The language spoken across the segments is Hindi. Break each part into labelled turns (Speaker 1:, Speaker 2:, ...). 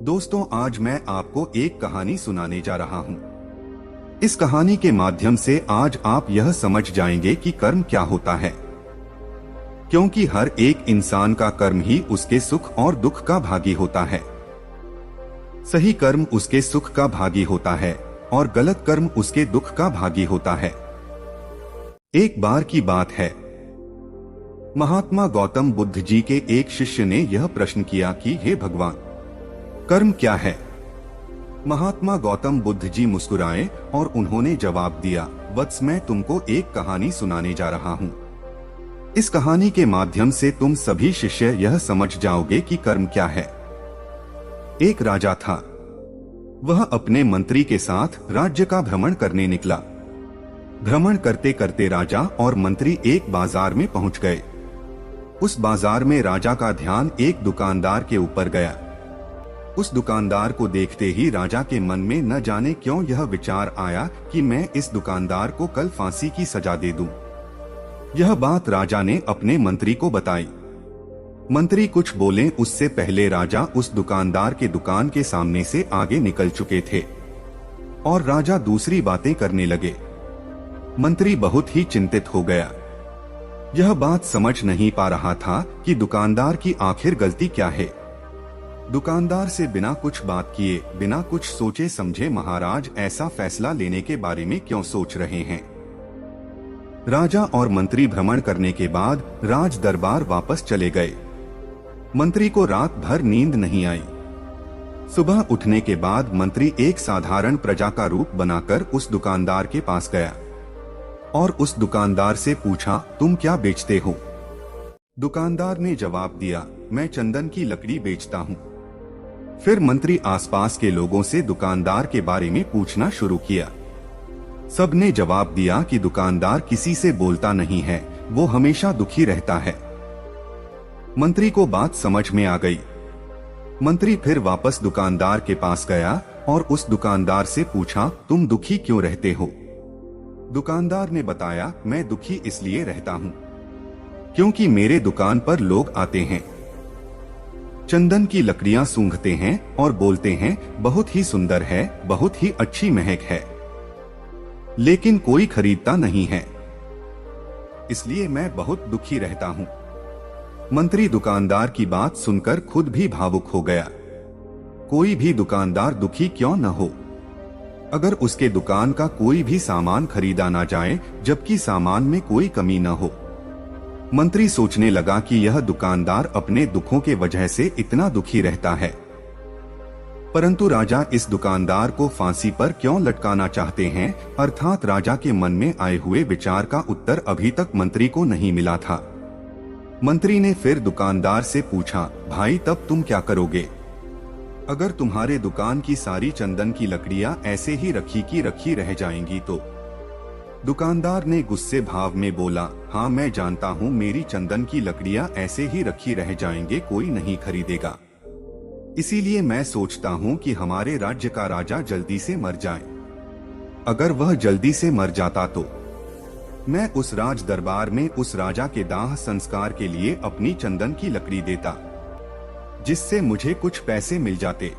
Speaker 1: दोस्तों, आज मैं आपको एक कहानी सुनाने जा रहा हूँ। इस कहानी के माध्यम से आज आप यह समझ जाएंगे कि कर्म क्या होता है, क्योंकि हर एक इंसान का कर्म ही उसके सुख और दुख का भागी होता है। सही कर्म उसके सुख का भागी होता है और गलत कर्म उसके दुख का भागी होता है। एक बार की बात है, महात्मा गौतम बुद्ध जी के एक शिष्य ने यह प्रश्न किया कि हे भगवान, कर्म क्या है? महात्मा गौतम बुद्ध जी मुस्कुराए और उन्होंने जवाब दिया, वत्स, मैं तुमको एक कहानी सुनाने जा रहा हूँ। इस कहानी के माध्यम से तुम सभी शिष्य यह समझ जाओगे कि कर्म क्या है। एक राजा था। वह अपने मंत्री के साथ राज्य का भ्रमण करने निकला। भ्रमण करते करते राजा और मंत्री एक बाजार में पहुंच गए। उस बाजार में राजा का ध्यान एक दुकानदार के ऊपर गया। उस दुकानदार को देखते ही राजा के मन में न जाने क्यों यह विचार आया कि मैं इस दुकानदार को कल फांसी की सजा दे दूं। यह बात राजा ने अपने मंत्री को बताई। मंत्री कुछ बोले उससे पहले राजा उस दुकानदार के दुकान के सामने से आगे निकल चुके थे और राजा दूसरी बातें करने लगे। मंत्री बहुत ही चिंतित हो गया। यह बात समझ नहीं पा रहा था कि दुकानदार की आखिर गलती क्या है। दुकानदार से बिना कुछ बात किए, बिना कुछ सोचे समझे महाराज ऐसा फैसला लेने के बारे में क्यों सोच रहे हैं। राजा और मंत्री भ्रमण करने के बाद राज दरबार वापस चले गए। मंत्री को रात भर नींद नहीं आई। सुबह उठने के बाद मंत्री एक साधारण प्रजा का रूप बनाकर उस दुकानदार के पास गया और उस दुकानदार से पूछा, तुम क्या बेचते हो? दुकानदार ने जवाब दिया, मैं चंदन की लकड़ी बेचता हूँ। फिर मंत्री आसपास के लोगों से दुकानदार के बारे में पूछना शुरू किया। सबने जवाब दिया कि दुकानदार किसी से बोलता नहीं है, वो हमेशा दुखी रहता है। मंत्री को बात समझ में आ गई। मंत्री फिर वापस दुकानदार के पास गया और उस दुकानदार से पूछा, तुम दुखी क्यों रहते हो? दुकानदार ने बताया, मैं दुखी इसलिए रहता हूँ क्योंकि मेरे दुकान पर लोग आते हैं, चंदन की लकड़ियां सूंघते हैं और बोलते हैं, बहुत ही सुंदर है, बहुत ही अच्छी महक है, लेकिन कोई खरीदता नहीं है, इसलिए मैं बहुत दुखी रहता हूं। मंत्री दुकानदार की बात सुनकर खुद भी भावुक हो गया। कोई भी दुकानदार दुखी क्यों न हो, अगर उसके दुकान का कोई भी सामान खरीदा ना जाए जबकि सामान में कोई कमी न हो। मंत्री सोचने लगा कि यह दुकानदार अपने दुखों के वजह से इतना दुखी रहता है, परंतु राजा इस दुकानदार को फांसी पर क्यों लटकाना चाहते हैं, अर्थात राजा के मन में आए हुए विचार का उत्तर अभी तक मंत्री को नहीं मिला था। मंत्री ने फिर दुकानदार से पूछा, भाई तब तुम क्या करोगे अगर तुम्हारे दुकान की सारी चंदन की लकड़ियां ऐसे ही रखी की रखी रह जाएंगी तो? दुकानदार ने गुस्से भाव में बोला, हाँ मैं जानता हूँ मेरी चंदन की लकड़ियां ऐसे ही रखी रह जाएंगे, कोई नहीं खरीदेगा, इसीलिए मैं सोचता हूँ कि हमारे राज्य का राजा जल्दी से मर जाए। अगर वह जल्दी से मर जाता तो मैं उस राज दरबार में उस राजा के दाह संस्कार के लिए अपनी चंदन की लकड़ी देता, जिससे मुझे कुछ पैसे मिल जाते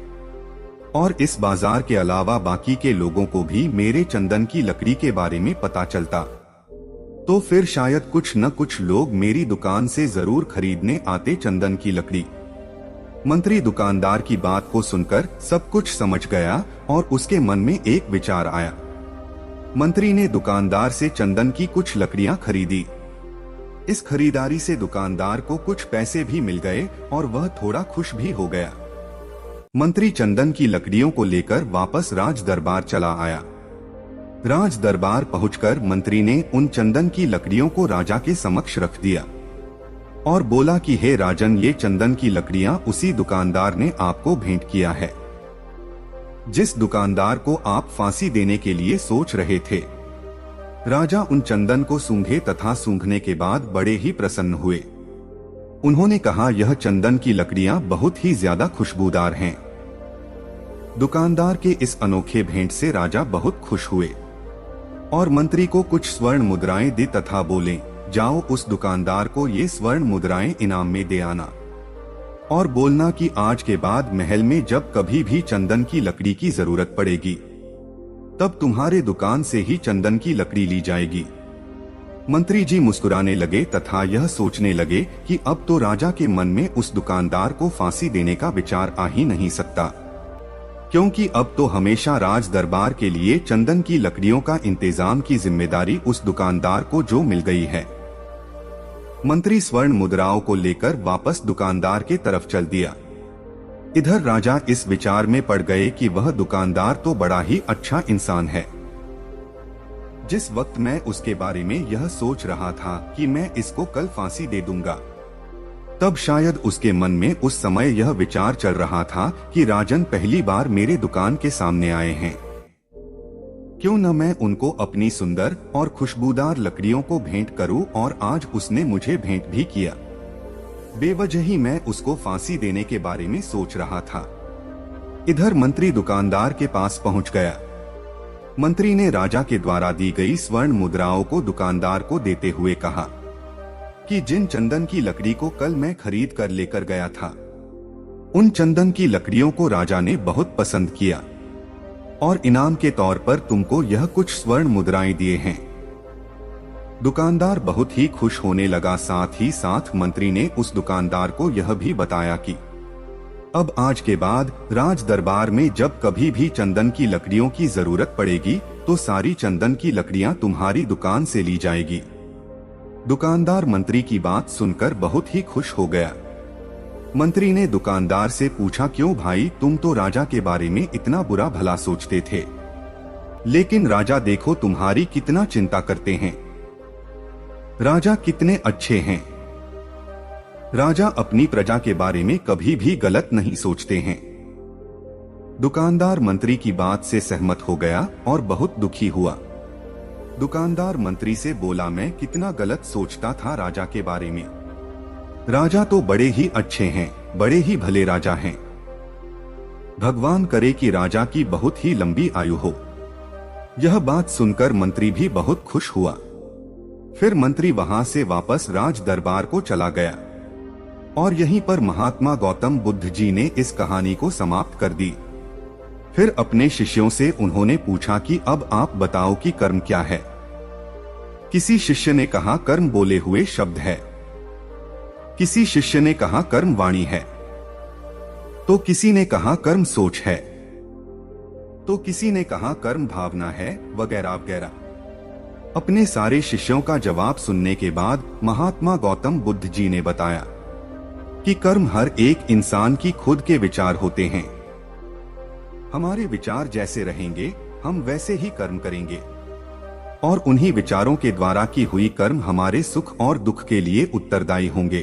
Speaker 1: और इस बाजार के अलावा बाकी के लोगों को भी मेरे चंदन की लकड़ी के बारे में पता चलता, तो फिर शायद कुछ न कुछ लोग मेरी दुकान से जरूर खरीदने आते चंदन की लकड़ी। मंत्री दुकानदार की बात को सुनकर सब कुछ समझ गया और उसके मन में एक विचार आया। मंत्री ने दुकानदार से चंदन की कुछ लकड़ियां खरीदी। इस खरीदारी से दुकानदार को कुछ पैसे भी मिल गए और वह थोड़ा खुश भी हो गया। मंत्री चंदन की लकड़ियों को लेकर वापस राज दरबार चला आया। राज दरबार पहुंचकर मंत्री ने उन चंदन की लकड़ियों को राजा के समक्ष रख दिया और बोला कि हे राजन, ये चंदन की लकड़ियां उसी दुकानदार ने आपको भेंट किया है जिस दुकानदार को आप फांसी देने के लिए सोच रहे थे। राजा उन चंदन को सूंघे तथा सूंघने के बाद बड़े ही प्रसन्न हुए। उन्होंने कहा, यह चंदन की लकड़ियां बहुत ही ज्यादा खुशबूदार हैं। दुकानदार के इस अनोखे भेंट से राजा बहुत खुश हुए और मंत्री को कुछ स्वर्ण मुद्राएं दी तथा बोले, जाओ उस दुकानदार को ये स्वर्ण मुद्राएं इनाम में दे आना। और बोलना कि आज के बाद महल में जब कभी भी चंदन की लकड़ी की जरूरत पड़ेगी तब तुम्हारे दुकान से ही चंदन की लकड़ी ली जाएगी। मंत्री जी मुस्कुराने लगे तथा यह सोचने लगे कि अब तो राजा के मन में उस दुकानदार को फांसी देने का विचार आ ही नहीं सकता, क्योंकि अब तो हमेशा राज दरबार के लिए चंदन की लकड़ियों का इंतजाम की जिम्मेदारी उस दुकानदार को जो मिल गई है। मंत्री स्वर्ण मुद्राओं को लेकर वापस दुकानदार के तरफ चल दिया। इधर राजा इस विचार में पड़ गए कि वह दुकानदार तो बड़ा ही अच्छा इंसान है। जिस वक्त मैं उसके बारे में यह सोच रहा था कि मैं इसको कल फांसी दे दूंगा, तब शायद उसके मन में उस समय यह विचार चल रहा था कि राजन पहली बार मेरे दुकान के सामने आए हैं, क्यों न मैं उनको अपनी सुंदर और खुशबूदार लकड़ियों को भेंट करूं। और आज उसने मुझे भेंट भी किया। बेवजह ही मैं उसको फांसी देने के बारे में सोच रहा था। इधर मंत्री दुकानदार के पास पहुंच गया। मंत्री ने राजा के द्वारा दी गई स्वर्ण मुद्राओं को दुकानदार को देते हुए कहा कि जिन चंदन की लकड़ी को कल मैं खरीद कर लेकर गया था, उन चंदन की लकड़ियों को राजा ने बहुत पसंद किया और इनाम के तौर पर तुमको यह कुछ स्वर्ण मुद्राएं दिए हैं। दुकानदार बहुत ही खुश होने लगा। साथ ही साथ मंत्री ने उस दुकानदार को यह भी बताया कि अब आज के बाद राज दरबार में जब कभी भी चंदन की लकड़ियों की जरूरत पड़ेगी तो सारी चंदन की लकड़ियां तुम्हारी दुकान से ली जाएगी। दुकानदार मंत्री की बात सुनकर बहुत ही खुश हो गया। मंत्री ने दुकानदार से पूछा, क्यों भाई, तुम तो राजा के बारे में इतना बुरा भला सोचते थे, लेकिन राजा देखो तुम्हारी कितना चिंता करते हैं। राजा कितने अच्छे हैं। राजा अपनी प्रजा के बारे में कभी भी गलत नहीं सोचते हैं। दुकानदार मंत्री की बात से सहमत हो गया और बहुत दुखी हुआ। दुकानदार मंत्री से बोला, मैं कितना गलत सोचता था राजा के बारे में। राजा तो बड़े ही अच्छे हैं, बड़े ही भले राजा हैं। भगवान करे कि राजा की बहुत ही लंबी आयु हो। यह बात सुनकर मंत्री भी बहुत खुश हुआ। फिर मंत्री वहां से वापस राज दरबार को चला गया और यहीं पर महात्मा गौतम बुद्ध जी ने इस कहानी को समाप्त कर दी। फिर अपने शिष्यों से उन्होंने पूछा कि अब आप बताओ कि कर्म क्या है। किसी शिष्य ने कहा, कर्म बोले हुए शब्द है। किसी शिष्य ने कहा, कर्म वाणी है। तो किसी ने कहा, कर्म सोच है। तो किसी ने कहा, कर्म भावना है, वगैरह वगैरह। अपने सारे शिष्यों का जवाब सुनने के बाद महात्मा गौतम बुद्ध जी ने बताया कि कर्म हर एक इंसान की खुद के विचार होते हैं। हमारे विचार जैसे रहेंगे हम वैसे ही कर्म करेंगे और उन्हीं विचारों के द्वारा की हुई कर्म हमारे सुख और दुख के लिए उत्तरदायी होंगे।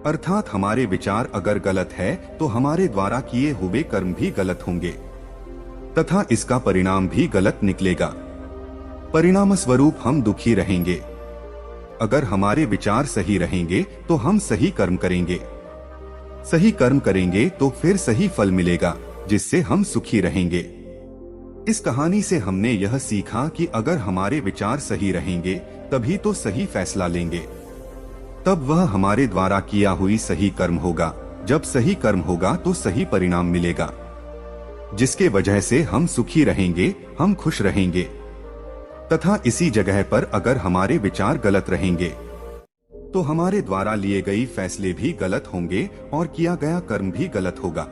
Speaker 1: अर्थात हमारे विचार अगर गलत है तो हमारे द्वारा किए हुए कर्म भी गलत होंगे तथा इसका परिणाम भी गलत निकलेगा। परिणाम स्वरूप हम दुखी रहेंगे। अगर हमारे विचार सही रहेंगे तो हम सही कर्म करेंगे। सही कर्म करेंगे तो फिर सही फल मिलेगा, जिससे हम सुखी रहेंगे। इस कहानी से हमने यह सीखा कि अगर हमारे विचार सही रहेंगे तभी तो सही फैसला लेंगे, तब वह हमारे द्वारा किया हुई सही कर्म होगा। जब सही कर्म होगा तो सही परिणाम मिलेगा, जिसके वजह से हम सुखी रहेंगे, हम खुश रहेंगे। तथा इसी जगह पर अगर हमारे विचार गलत रहेंगे तो हमारे द्वारा लिए गए फैसले भी गलत होंगे और किया गया कर्म भी गलत होगा,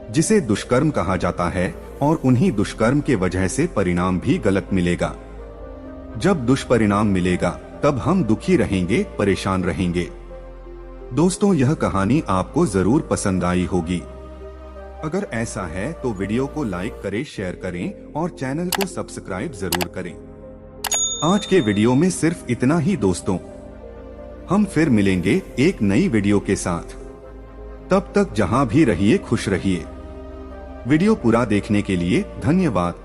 Speaker 1: जिसे दुष्कर्म कहा जाता है। और उन्हीं दुष्कर्म के वजह से परिणाम भी गलत मिलेगा। जब दुष्परिणाम मिलेगा तब हम दुखी रहेंगे, परेशान रहेंगे। दोस्तों, यह कहानी आपको जरूर पसंद आई होगी। अगर ऐसा है तो वीडियो को लाइक करें, शेयर करें और चैनल को सब्सक्राइब जरूर करें। आज के वीडियो में सिर्फ इतना ही दोस्तों। हम फिर मिलेंगे एक नई वीडियो के साथ। तब तक जहां भी रहिए खुश रहिए। वीडियो पूरा देखने के लिए धन्यवाद।